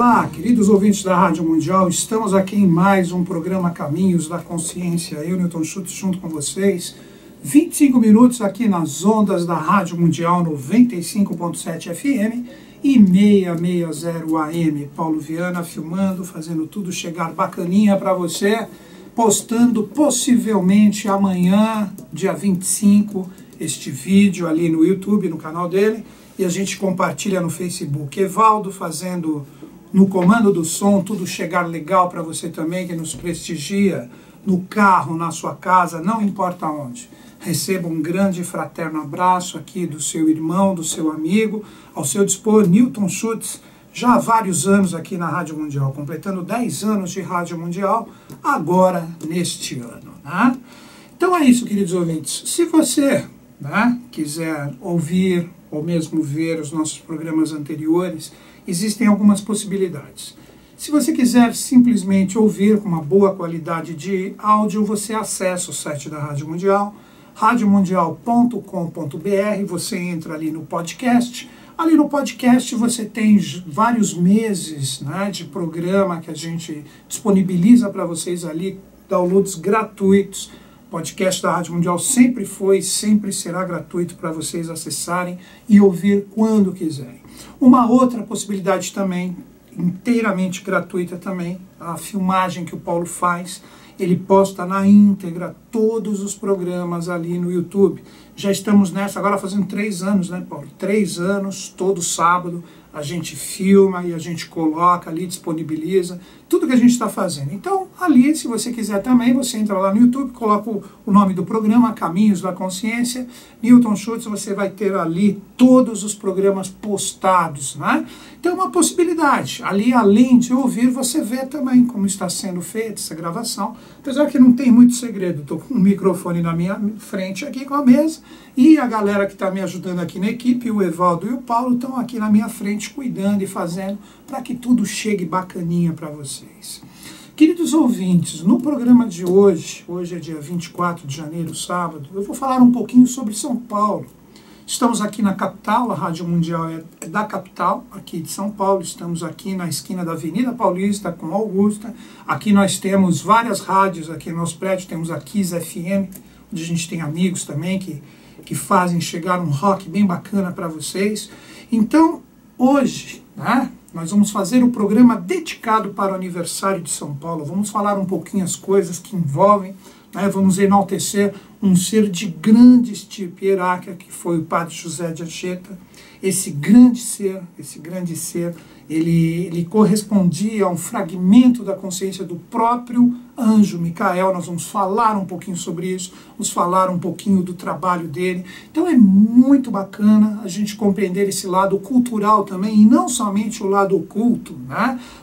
Olá, queridos ouvintes da Rádio Mundial, estamos aqui em mais um programa Caminhos da Consciência. Eu, Newton Schultz, junto com vocês, 25 minutos aqui nas ondas da Rádio Mundial 95.7 FM e 660 AM. Paulo Viana filmando, fazendo tudo chegar bacaninha para você, postando possivelmente amanhã, dia 25, este vídeo ali no YouTube, no canal dele, e a gente compartilha no Facebook. Evaldo fazendo no comando do som, tudo chegar legal para você também, que nos prestigia no carro, na sua casa, não importa onde. Receba um grande e fraterno abraço aqui do seu irmão, do seu amigo, ao seu dispor, Newton Schultz, já há vários anos aqui na Rádio Mundial, completando 10 anos de Rádio Mundial, agora neste ano. Né? Então é isso, queridos ouvintes. Se você quiser ouvir ou mesmo ver os nossos programas anteriores, existem algumas possibilidades. Se você quiser simplesmente ouvir com uma boa qualidade de áudio, você acessa o site da Rádio Mundial, radiomundial.com.br, você entra ali no podcast. Ali no podcast você tem vários meses de programa que a gente disponibiliza para vocês ali, downloads gratuitos. O podcast da Rádio Mundial sempre foi, sempre será gratuito para vocês acessarem e ouvir quando quiserem. Uma outra possibilidade também, inteiramente gratuita também, a filmagem que o Paulo faz, ele posta na íntegra todos os programas ali no YouTube. Já estamos nessa, agora fazendo 3 anos, né, Paulo? 3 anos, todo sábado, a gente filma e a gente coloca ali, disponibiliza tudo que a gente está fazendo. Então, ali, se você quiser também, você entra lá no YouTube, coloca o nome do programa, Caminhos da Consciência, Newton Schultz, você vai ter ali todos os programas postados, né? Então, é uma possibilidade. Ali, além de ouvir, você vê também como está sendo feita essa gravação. Apesar que não tem muito segredo, estou com um microfone na minha frente aqui com a mesa, e a galera que está me ajudando aqui na equipe, o Evaldo e o Paulo, estão aqui na minha frente cuidando e fazendo para que tudo chegue bacaninha para vocês. Queridos ouvintes, no programa de hoje é dia 24 de janeiro, sábado, eu vou falar um pouquinho sobre São Paulo. Estamos aqui na capital, a Rádio Mundial é da capital, aqui de São Paulo. Estamos aqui na esquina da Avenida Paulista com Augusta. Aqui nós temos várias rádios aqui no nosso prédio, temos a Kiss FM, onde a gente tem amigos também que fazem chegar um rock bem bacana para vocês. Então, hoje, nós vamos fazer um programa dedicado para o aniversário de São Paulo. Vamos falar um pouquinho as coisas que envolvem, vamos enaltecer um ser de grande estirpe hierárquica, que foi o Padre José de Anchieta. Esse grande ser, ele correspondia a um fragmento da consciência do próprio anjo Micael. Nós vamos falar um pouquinho sobre isso, vamos falar um pouquinho do trabalho dele. Então é muito bacana a gente compreender esse lado cultural também, e não somente o lado oculto.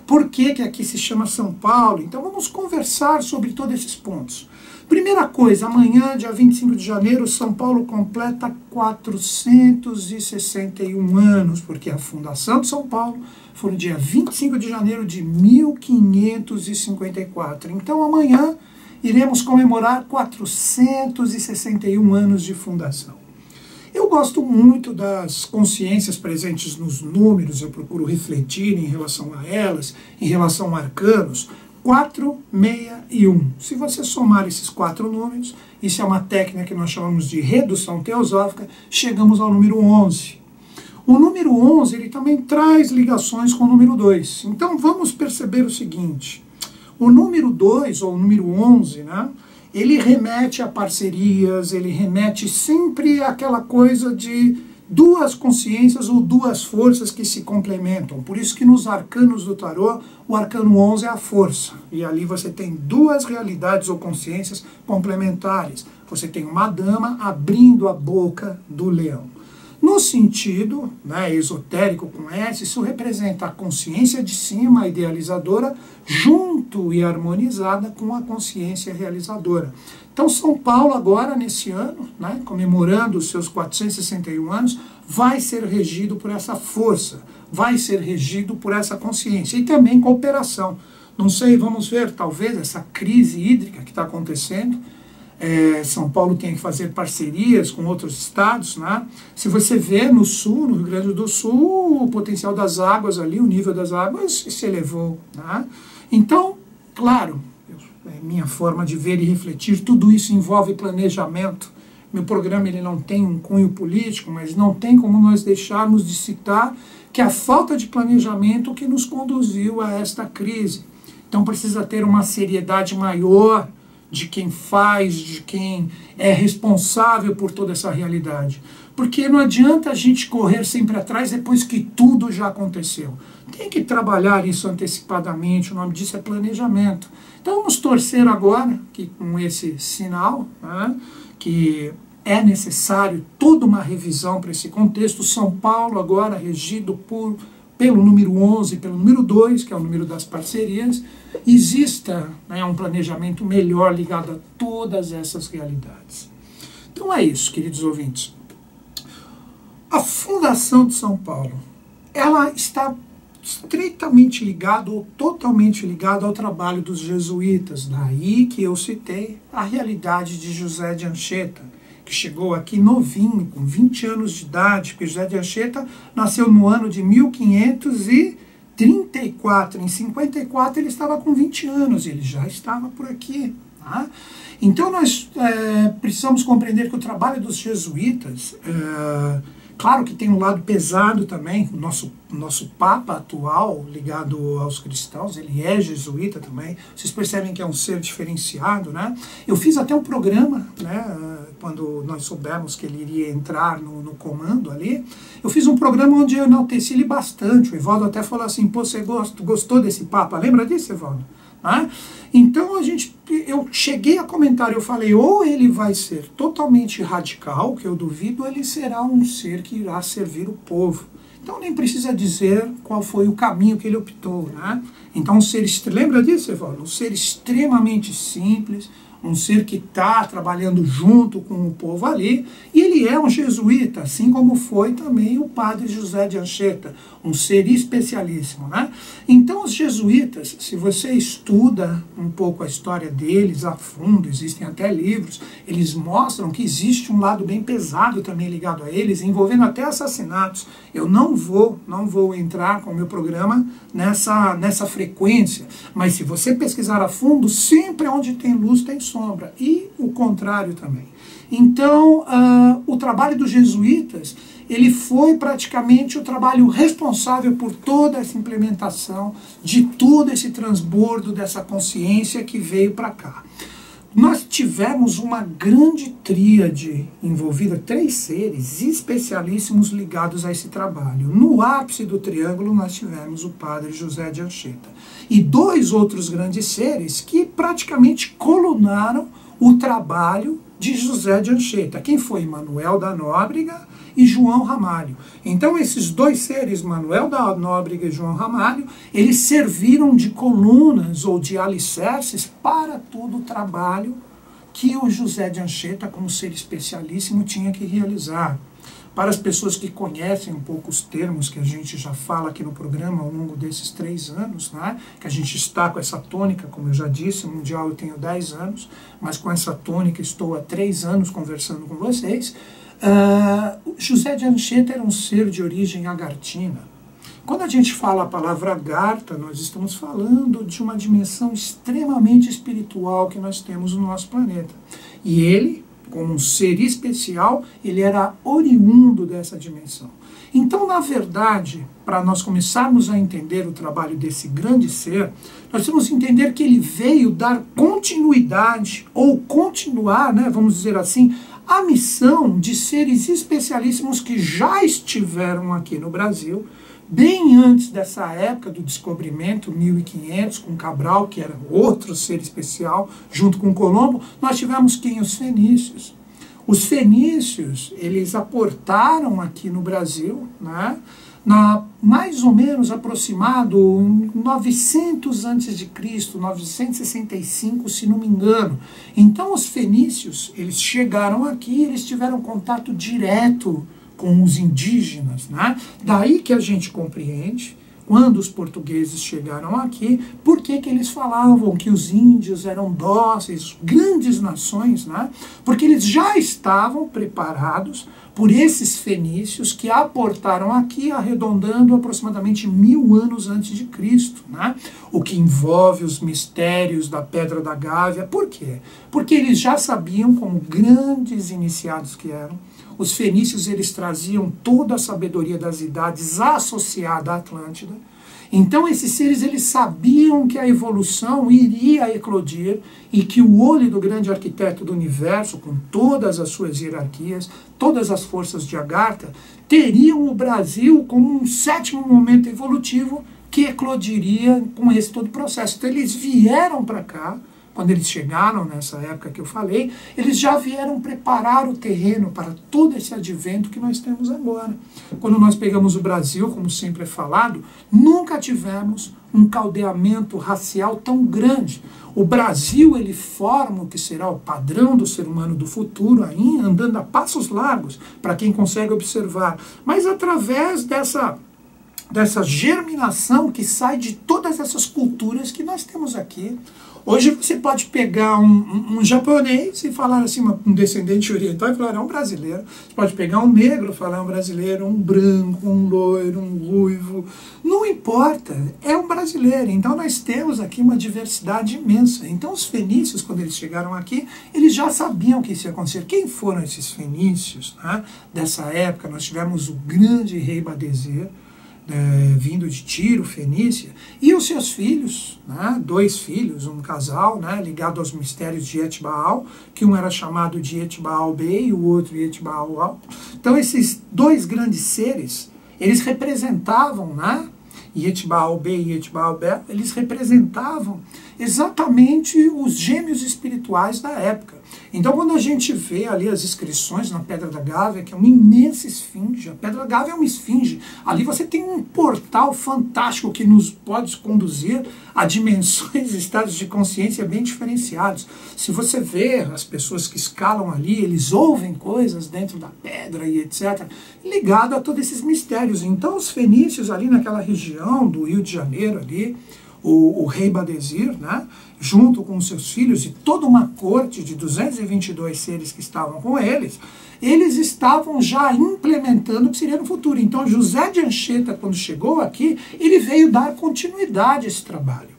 Por que aqui se chama São Paulo? Então vamos conversar sobre todos esses pontos. Primeira coisa, amanhã, dia 25 de janeiro, São Paulo completa 461 anos, porque a fundação de São Paulo foi no dia 25 de janeiro de 1554. Então, amanhã, iremos comemorar 461 anos de fundação. Eu gosto muito das consciências presentes nos números, eu procuro refletir em relação a elas, em relação a arcanos. 4, 6 e 1. Se você somar esses 4 números, isso é uma técnica que nós chamamos de redução teosófica, chegamos ao número 11. O número 11 ele também traz ligações com o número 2. Então vamos perceber o seguinte, o número 2 ou o número 11, ele remete a parcerias, ele remete sempre àquela coisa de duas consciências ou duas forças que se complementam. Por isso que nos arcanos do tarô, o arcano 11 é a força. E ali você tem duas realidades ou consciências complementares. Você tem uma dama abrindo a boca do leão. No sentido esotérico com S, isso representa a consciência de cima, a idealizadora, junto e harmonizada com a consciência realizadora. Então São Paulo agora, nesse ano, comemorando os seus 461 anos, vai ser regido por essa força, vai ser regido por essa consciência e também cooperação. Não sei, vamos ver, talvez essa crise hídrica que está acontecendo, São Paulo tem que fazer parcerias com outros estados, né? Se você vê no sul, no Rio Grande do Sul, o potencial das águas ali, o nível das águas se elevou, né? Então, claro, é minha forma de ver e refletir, tudo isso envolve planejamento. Meu programa ele não tem um cunho político, mas não tem como nós deixarmos de citar que a falta de planejamento que nos conduziu a esta crise. Então precisa ter uma seriedade maior de quem faz, de quem é responsável por toda essa realidade. Porque não adianta a gente correr sempre atrás depois que tudo já aconteceu. Tem que trabalhar isso antecipadamente, o nome disso é planejamento. Então vamos torcer agora, que com esse sinal, né, que é necessário toda uma revisão para esse contexto. São Paulo agora regido pelo número 11, pelo número 2, que é o número das parcerias, exista, né, um planejamento melhor ligado a todas essas realidades. Então é isso, queridos ouvintes. A Fundação de São Paulo, ela está estreitamente ligada ou totalmente ligada ao trabalho dos jesuítas, daí que eu citei a realidade de José de Anchieta, que chegou aqui novinho, com 20 anos de idade, porque José de Anchieta nasceu no ano de 1534, em 54 ele estava com 20 anos, ele já estava por aqui. Tá? Então nós precisamos compreender que o trabalho dos jesuítas, claro que tem um lado pesado também, o nosso Papa atual, ligado aos cristãos, ele é jesuíta também, vocês percebem que é um ser diferenciado, né? Eu fiz até um programa, né, quando nós soubemos que ele iria entrar no comando ali, eu fiz um programa onde eu enalteci ele bastante, o Evaldo até falou assim, pô, você gostou desse Papa? Lembra disso, Evaldo? Né? Então eu cheguei a comentar, eu falei, ou ele vai ser totalmente radical, que eu duvido, ou ele será um ser que irá servir o povo. Então nem precisa dizer qual foi o caminho que ele optou, né? Então um ser, lembra disso, Evaldo? Um ser extremamente simples, um ser que está trabalhando junto com o povo ali, e ele é um jesuíta, assim como foi também o padre José de Anchieta, um ser especialíssimo, né? Então os jesuítas, se você estuda um pouco a história deles a fundo, existem até livros, eles mostram que existe um lado bem pesado também ligado a eles, envolvendo até assassinatos. Eu não vou entrar com o meu programa nessa frequência, mas se você pesquisar a fundo, sempre onde tem luz tem sombra, e o contrário também. Então, o trabalho dos jesuítas, ele foi praticamente o trabalho responsável por toda essa implementação, de todo esse transbordo dessa consciência que veio para cá. Nós tivemos uma grande tríade envolvida, 3 seres especialíssimos ligados a esse trabalho. No ápice do triângulo nós tivemos o padre José de Anchieta e 2 outros grandes seres que praticamente colunaram o trabalho de José de Anchieta. Quem foi? Manuel da Nóbrega e João Ramalho. Então esses 2 seres, Manuel da Nóbrega e João Ramalho, eles serviram de colunas ou de alicerces para todo o trabalho que o José de Anchieta, como ser especialíssimo, tinha que realizar. Para as pessoas que conhecem um pouco os termos que a gente já fala aqui no programa ao longo desses 3 anos, né, que a gente está com essa tônica, como eu já disse, mundial eu tenho 10 anos, mas com essa tônica estou há 3 anos conversando com vocês. José de Anchieta era um ser de origem agartina. Quando a gente fala a palavra agartha, nós estamos falando de uma dimensão extremamente espiritual que nós temos no nosso planeta. E ele, como um ser especial, ele era oriundo dessa dimensão. Então, na verdade, para nós começarmos a entender o trabalho desse grande ser, nós temos que entender que ele veio dar continuidade, ou continuar, né, vamos dizer assim, a missão de seres especialíssimos que já estiveram aqui no Brasil, bem antes dessa época do descobrimento, 1500, com Cabral, que era outro ser especial, junto com Colombo, nós tivemos quem? Os fenícios. Os fenícios, eles aportaram aqui no Brasil, né, mais ou menos aproximado 900 a.C., 965, se não me engano. Então os fenícios, eles chegaram aqui, eles tiveram contato direto com os indígenas, né? Daí que a gente compreende quando os portugueses chegaram aqui, por que que eles falavam que os índios eram dóceis, grandes nações, né? Porque eles já estavam preparados por esses fenícios que aportaram aqui, arredondando aproximadamente 1000 anos antes de Cristo, né? O que envolve os mistérios da Pedra da Gávea. Por quê? Porque eles já sabiam, como grandes iniciados que eram, os fenícios eles traziam toda a sabedoria das idades associada à Atlântida. Então esses seres eles sabiam que a evolução iria eclodir e que o olho do grande arquiteto do universo, com todas as suas hierarquias, todas as forças de Agartha, teriam o Brasil como um sétimo momento evolutivo que eclodiria com esse todo o processo. Então eles vieram para cá, quando eles chegaram nessa época que eu falei, eles já vieram preparar o terreno para todo esse advento que nós temos agora. Quando nós pegamos o Brasil, como sempre é falado, nunca tivemos um caldeamento racial tão grande. O Brasil, ele forma o que será o padrão do ser humano do futuro, aí, andando a passos largos, para quem consegue observar. Mas através dessa germinação que sai de todas essas culturas que nós temos aqui. Hoje você pode pegar um japonês e falar assim, um descendente oriental, e falar, é um brasileiro. Você pode pegar um negro e falar, é um brasileiro, um branco, um loiro, um ruivo. Não importa, é um brasileiro. Então nós temos aqui uma diversidade imensa. Então os fenícios, quando eles chegaram aqui, eles já sabiam que isso ia acontecer. Quem foram esses fenícios, né? Dessa época? Nós tivemos o grande rei Badezir, vindo de Tiro, Fenícia, e os seus filhos, né, 2 filhos, um casal, né, ligado aos mistérios de Etbaal, que um era chamado de Etbaal Bey e o outro de Etbaal Al. Então esses 2 grandes seres, eles representavam, né, Etbaal Bey e Etbaal Bel, eles representavam exatamente os gêmeos espirituais da época. Então, quando a gente vê ali as inscrições na Pedra da Gávea, que é uma imensa esfinge, a Pedra da Gávea é uma esfinge, ali você tem um portal fantástico que nos pode conduzir a dimensões e estados de consciência bem diferenciados. Se você vê as pessoas que escalam ali, eles ouvem coisas dentro da pedra e etc., ligado a todos esses mistérios. Então, os fenícios ali naquela região do Rio de Janeiro ali, o rei Badezir, né, junto com os seus filhos e toda uma corte de 222 seres que estavam com eles, eles estavam já implementando o que seria no futuro. Então José de Anchieta, quando chegou aqui, ele veio dar continuidade a esse trabalho.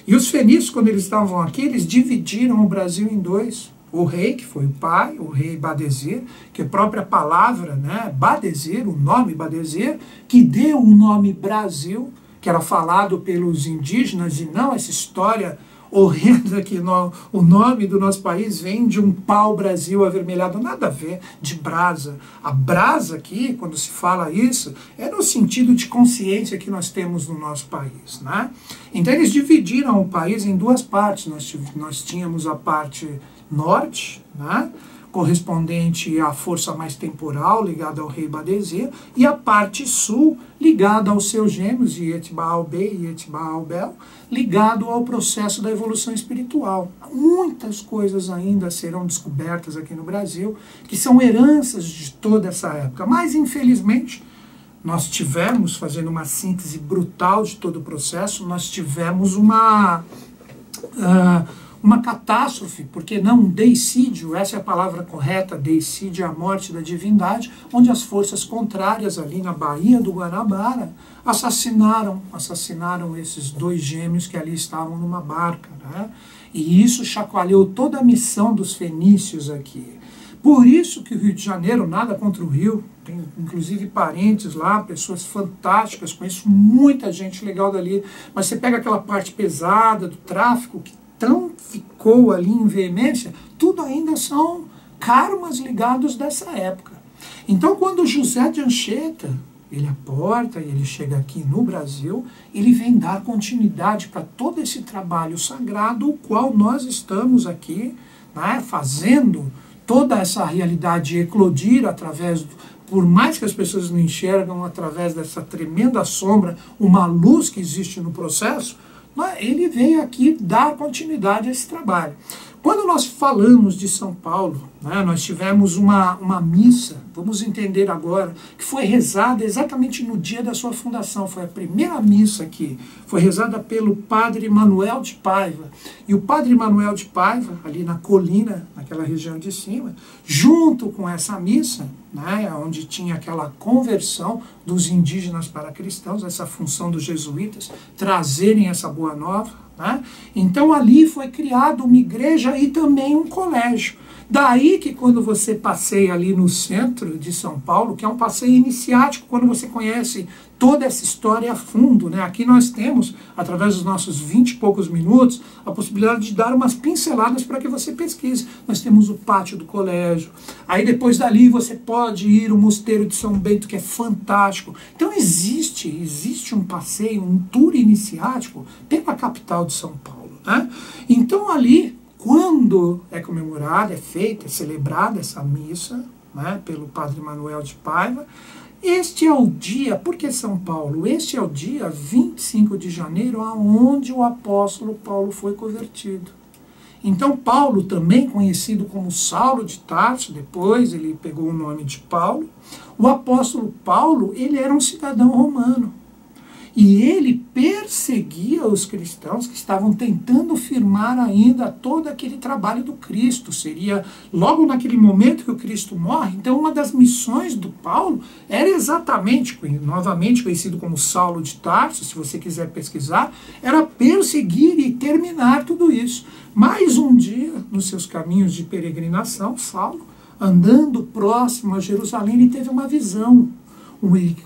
E os fenícios, quando eles estavam aqui, eles dividiram o Brasil em 2. O rei, que foi o pai, o rei Badezir, que a própria palavra, né, Badezir, o nome Badezir, que deu o nome Brasil, que era falado pelos indígenas, e não essa história horrenda que o nome do nosso país vem de um pau-brasil avermelhado, nada a ver, de brasa. A brasa aqui, quando se fala isso, é no sentido de consciência que nós temos no nosso país, né? Então eles dividiram o país em 2 partes. Nós tínhamos a parte norte, né, correspondente à força mais temporal, ligada ao rei Badezir, e a parte sul, ligada aos seus gêmeos, Etbaal Bey e Etbaal Bel, ligado ao processo da evolução espiritual. Muitas coisas ainda serão descobertas aqui no Brasil, que são heranças de toda essa época, mas infelizmente nós tivemos, fazendo uma síntese brutal de todo o processo, nós tivemos uma catástrofe, porque não um deicídio, essa é a palavra correta, deicídio é a morte da divindade, onde as forças contrárias ali na Baía do Guanabara assassinaram esses 2 gêmeos que ali estavam numa barca, né? E isso chacoalhou toda a missão dos fenícios aqui. Por isso que o Rio de Janeiro, nada contra o Rio, tem inclusive parentes lá, pessoas fantásticas, conheço muita gente legal dali, mas você pega aquela parte pesada do tráfico, que tão ficou ali em veemência, tudo ainda são karmas ligados dessa época. Então, quando José de Anchieta, ele aporta e ele chega aqui no Brasil, ele vem dar continuidade para todo esse trabalho sagrado, o qual nós estamos aqui, né, fazendo toda essa realidade eclodir através por mais que as pessoas não enxergam, através dessa tremenda sombra, uma luz que existe no processo, ele veio aqui dar continuidade a esse trabalho. Quando nós falamos de São Paulo, né, nós tivemos uma missa, vamos entender agora, que foi rezada exatamente no dia da sua fundação. Foi a primeira missa que foi rezada pelo padre Manuel de Paiva. E o padre Manuel de Paiva, ali na colina, naquela região de cima, junto com essa missa, né, onde tinha aquela conversão dos indígenas para cristãos, essa função dos jesuítas, trazerem essa boa nova, né? Então ali foi criada uma igreja e também um colégio. Daí que quando você passeia ali no centro de São Paulo, que é um passeio iniciático, quando você conhece toda essa história a fundo, né? Aqui nós temos, através dos nossos 20 e poucos minutos, a possibilidade de dar umas pinceladas para que você pesquise. Nós temos o pátio do colégio, aí depois dali você pode ir ao Mosteiro de São Bento, que é fantástico. Então existe um passeio, um tour iniciático pela capital de São Paulo, né? Então ali, quando é comemorada, é feita, é celebrada essa missa, né, pelo padre Manuel de Paiva, este é o dia, por que São Paulo? Este é o dia 25 de janeiro, aonde o apóstolo Paulo foi convertido. Então Paulo, também conhecido como Saulo de Tarso, depois ele pegou o nome de Paulo, o apóstolo Paulo, ele era um cidadão romano. E ele perseguia os cristãos que estavam tentando firmar ainda todo aquele trabalho do Cristo. Seria logo naquele momento que o Cristo morre. Então uma das missões do Paulo era exatamente, novamente conhecido como Saulo de Tarso, se você quiser pesquisar, era perseguir e terminar tudo isso. Mais um dia, nos seus caminhos de peregrinação, Saulo, andando próximo a Jerusalém, ele teve uma visão.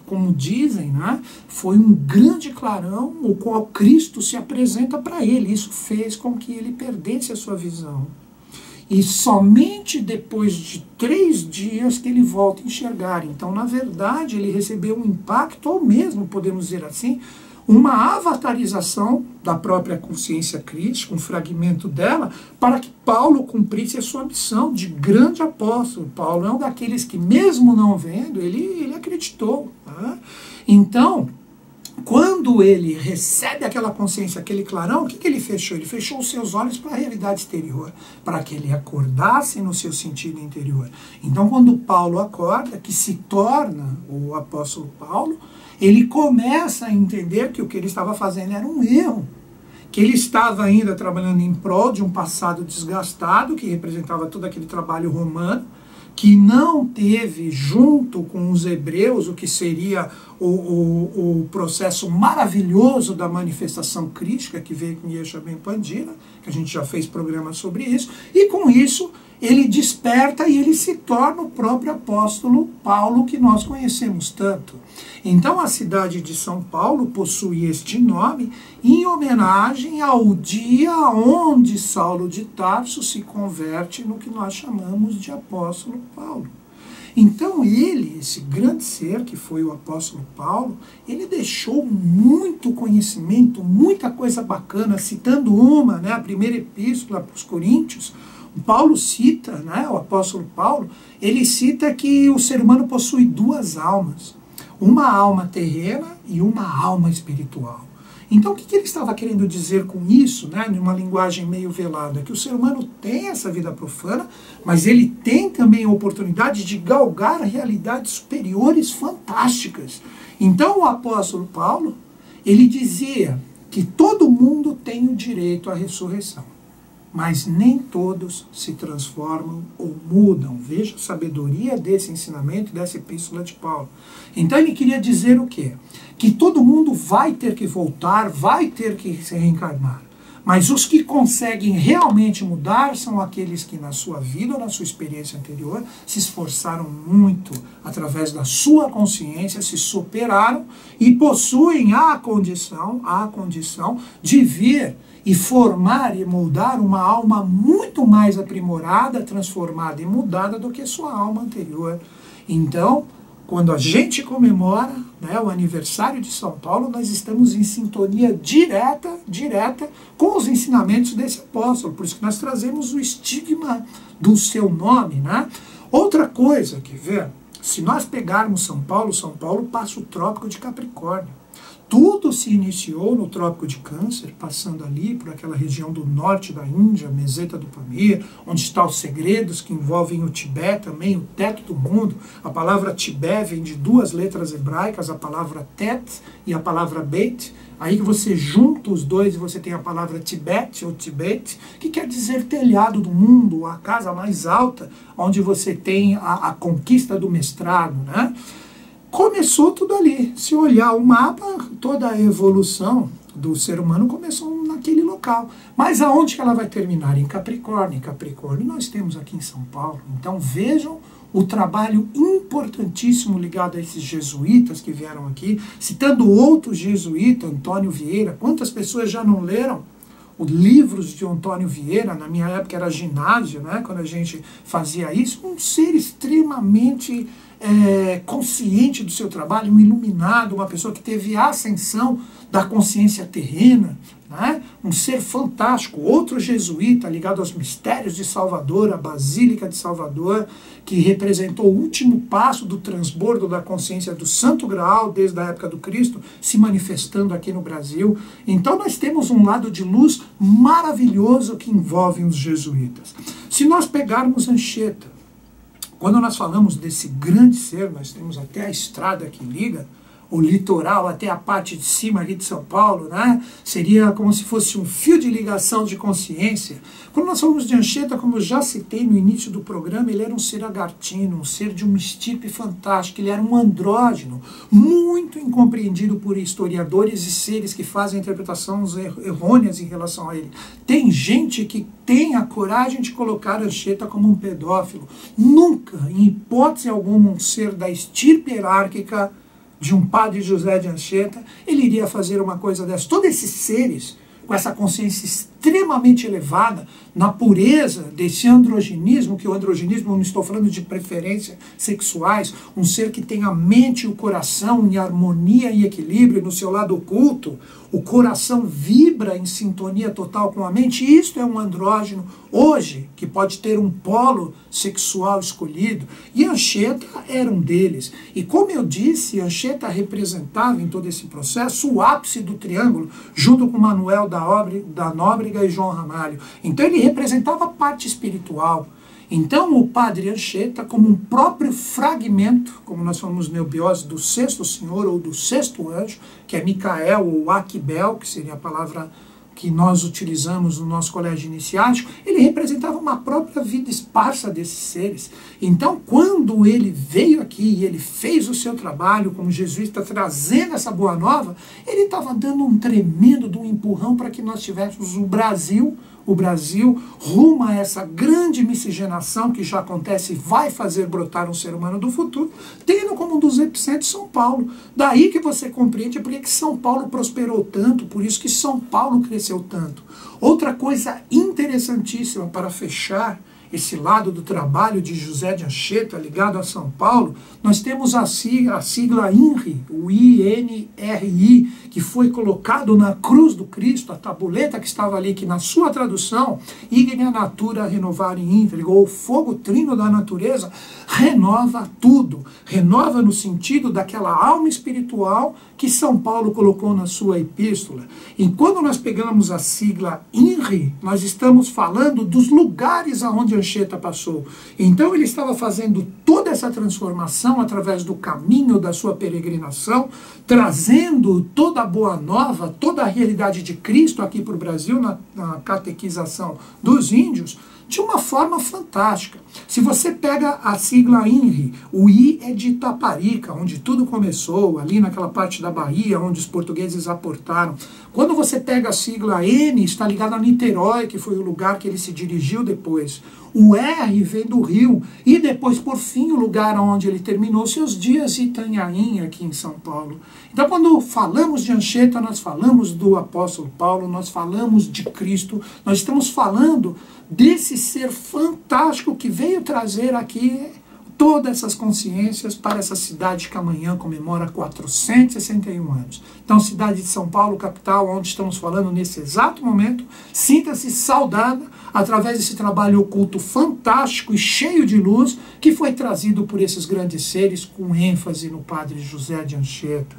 Como dizem, né, foi um grande clarão, o qual Cristo se apresenta para ele. Isso fez com que ele perdesse a sua visão. E somente depois de 3 dias que ele volta a enxergar. Então, na verdade, ele recebeu um impacto, ou mesmo, podemos dizer assim, uma avatarização da própria consciência crística, um fragmento dela, para que Paulo cumprisse a sua missão de grande apóstolo. Paulo é um daqueles que, mesmo não vendo, ele acreditou. Tá? Então, quando ele recebe aquela consciência, aquele clarão, o que ele fechou? Ele fechou os seus olhos para a realidade exterior, para que ele acordasse no seu sentido interior. Então, quando Paulo acorda, que se torna o apóstolo Paulo, ele começa a entender que o que ele estava fazendo era um erro, que ele estava ainda trabalhando em prol de um passado desgastado, que representava todo aquele trabalho romano, que não teve junto com os hebreus o que seria o processo maravilhoso da manifestação crística que veio com Yeshua Ben Pandira, que a gente já fez programa sobre isso, e com isso ele desperta e ele se torna o próprio apóstolo Paulo que nós conhecemos tanto. Então a cidade de São Paulo possui este nome em homenagem ao dia onde Saulo de Tarso se converte no que nós chamamos de apóstolo Paulo. Então ele, esse grande ser que foi o apóstolo Paulo, ele deixou muito conhecimento, muita coisa bacana, citando uma, né, a primeira epístola para os Coríntios. Paulo cita, né, o apóstolo Paulo, ele cita que o ser humano possui 2 almas, uma alma terrena e uma alma espiritual. Então o que ele estava querendo dizer com isso, né, numa linguagem meio velada? Que o ser humano tem essa vida profana, mas ele tem também a oportunidade de galgar realidades superiores fantásticas. Então o apóstolo Paulo, ele dizia que todo mundo tem o direito à ressurreição, mas nem todos se transformam ou mudam. Veja a sabedoria desse ensinamento, dessa epístola de Paulo. Então ele queria dizer o quê? Que todo mundo vai ter que voltar, vai ter que se reencarnar. Mas os que conseguem realmente mudar são aqueles que na sua vida ou na sua experiência anterior se esforçaram muito através da sua consciência, se superaram e possuem a condição de vir e formar e moldar uma alma muito mais aprimorada, transformada e mudada do que sua alma anterior. Então, quando a gente comemora, né, o aniversário de São Paulo, nós estamos em sintonia direta com os ensinamentos desse apóstolo. Por isso que nós trazemos o estigma do seu nome, né? Outra coisa, quer ver? Se nós pegarmos São Paulo passa o Trópico de Capricórnio. Tudo se iniciou no Trópico de Câncer, passando ali por aquela região do norte da Índia, Meseta do Pamir, onde estão os segredos que envolvem o Tibete também, o teto do mundo. A palavra Tibete vem de duas letras hebraicas, a palavra Tet e a palavra Beit. Aí que você junta os dois e você tem a palavra Tibete ou Tibete, que quer dizer telhado do mundo, a casa mais alta, onde você tem a conquista do mestrado, né? Começou tudo ali. Se olhar o mapa, toda a evolução do ser humano começou naquele local. Mas aonde que ela vai terminar? Em Capricórnio. Em Capricórnio nós temos aqui em São Paulo. Então vejam o trabalho importantíssimo ligado a esses jesuítas que vieram aqui. Citando outro jesuíta, Antônio Vieira. Quantas pessoas já não leram os livros de Antônio Vieira? Na minha época era ginásio, né? Quando a gente fazia isso. Um ser extremamente consciente do seu trabalho, um iluminado, uma pessoa que teve a ascensão da consciência terrena, né? Um ser fantástico. Outro jesuíta ligado aos mistérios de Salvador, a Basílica de Salvador, que representou o último passo do transbordo da consciência do Santo Graal desde a época do Cristo, se manifestando aqui no Brasil. Então nós temos um lado de luz maravilhoso que envolve os jesuítas. Se nós pegarmos Anchieta, quando nós falamos desse grande ser, nós temos até a estrada que liga o litoral até a parte de cima aqui de São Paulo, né? Seria como se fosse um fio de ligação de consciência. Quando nós falamos de Anchieta, como eu já citei no início do programa, ele era um ser agartino, um ser de uma estirpe fantástica, ele era um andrógeno, muito incompreendido por historiadores e seres que fazem interpretações errôneas em relação a ele. Tem gente que tem a coragem de colocar Anchieta como um pedófilo. Nunca, em hipótese alguma, um ser da estirpe hierárquica de um padre José de Anchieta, ele iria fazer uma coisa dessa. Todos esses seres, com essa consciência extremamente elevada, na pureza desse androgenismo, que o androgenismo, não estou falando de preferências sexuais, um ser que tem a mente e o coração em harmonia e equilíbrio no seu lado oculto, o coração vibra em sintonia total com a mente, isto é um andrógeno hoje, que pode ter um polo sexual escolhido, e Anchieta era um deles. E como eu disse, Anchieta representava em todo esse processo o ápice do triângulo, junto com Manuel da Nóbrega e João Ramalho. Então ele representava a parte espiritual. Então o padre Anchieta, como um próprio fragmento, como nós falamos neobiose, do sexto senhor ou do sexto anjo, que é Micael ou Aquibel, que seria a palavra que nós utilizamos no nosso colégio iniciático, ele representava uma própria vida esparsa desses seres. Então, quando ele veio aqui e ele fez o seu trabalho como jesuíta, trazendo essa boa nova, ele estava dando um tremendo de um empurrão para que nós tivéssemos o Brasil rumo a essa grande miscigenação que já acontece e vai fazer brotar um ser humano do futuro, tendo como um dos epicentros São Paulo. Daí que você compreende por que São Paulo prosperou tanto, por isso que São Paulo cresceu tanto. Outra coisa interessantíssima para fechar esse lado do trabalho de José de Anchieta ligado a São Paulo, nós temos a sigla INRI, o INRI, que foi colocado na cruz do Cristo, a tabuleta que estava ali, que na sua tradução, Ignea Natura Renovare Intrigo, ou fogo trino da natureza, renova tudo. Renova no sentido daquela alma espiritual que São Paulo colocou na sua epístola. E quando nós pegamos a sigla INRI, nós estamos falando dos lugares aonde Anchieta passou. Então ele estava fazendo toda essa transformação através do caminho da sua peregrinação, trazendo toda a boa nova, toda a realidade de Cristo aqui para o Brasil, na catequização dos índios, de uma forma fantástica. Se você pega a sigla INRI, o I é de Itaparica, onde tudo começou, ali naquela parte da Bahia, onde os portugueses aportaram. Quando você pega a sigla N, está ligado a Niterói, que foi o lugar que ele se dirigiu depois. O R vem do Rio, e depois, por fim, o lugar onde ele terminou seus dias, Itanhaém, aqui em São Paulo. Então, quando falamos de Anchieta, nós falamos do apóstolo Paulo, nós falamos de Cristo, nós estamos falando desse ser fantástico que veio trazer aqui todas essas consciências para essa cidade que amanhã comemora 461 anos. Então, cidade de São Paulo, capital, onde estamos falando nesse exato momento, sinta-se saudada através desse trabalho oculto fantástico e cheio de luz que foi trazido por esses grandes seres com ênfase no padre José de Anchieta.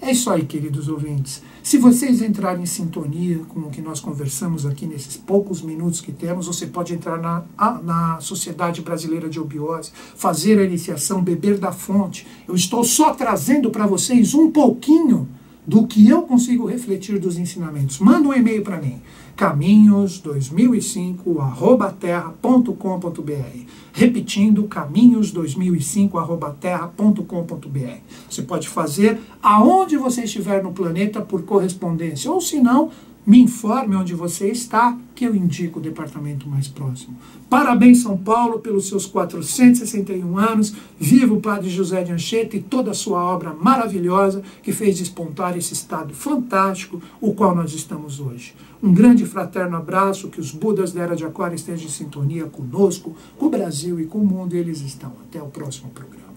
É isso aí, queridos ouvintes. Se vocês entrarem em sintonia com o que nós conversamos aqui nesses poucos minutos que temos, você pode entrar na Sociedade Brasileira de Obiose, fazer a iniciação, beber da fonte. Eu estou só trazendo para vocês um pouquinho do que eu consigo refletir dos ensinamentos. Manda um e-mail para mim, caminhos2005@terra.com.br. Repetindo, caminhos2005@terra.com.br. Você pode fazer aonde você estiver no planeta por correspondência, ou se não, me informe onde você está, que eu indico o departamento mais próximo. Parabéns, São Paulo, pelos seus 461 anos. Viva o Padre José de Anchieta e toda a sua obra maravilhosa que fez despontar esse estado fantástico, o qual nós estamos hoje. Um grande e fraterno abraço, que os Budas da Era de Aquário estejam em sintonia conosco, com o Brasil e com o mundo, e eles estão. Até o próximo programa.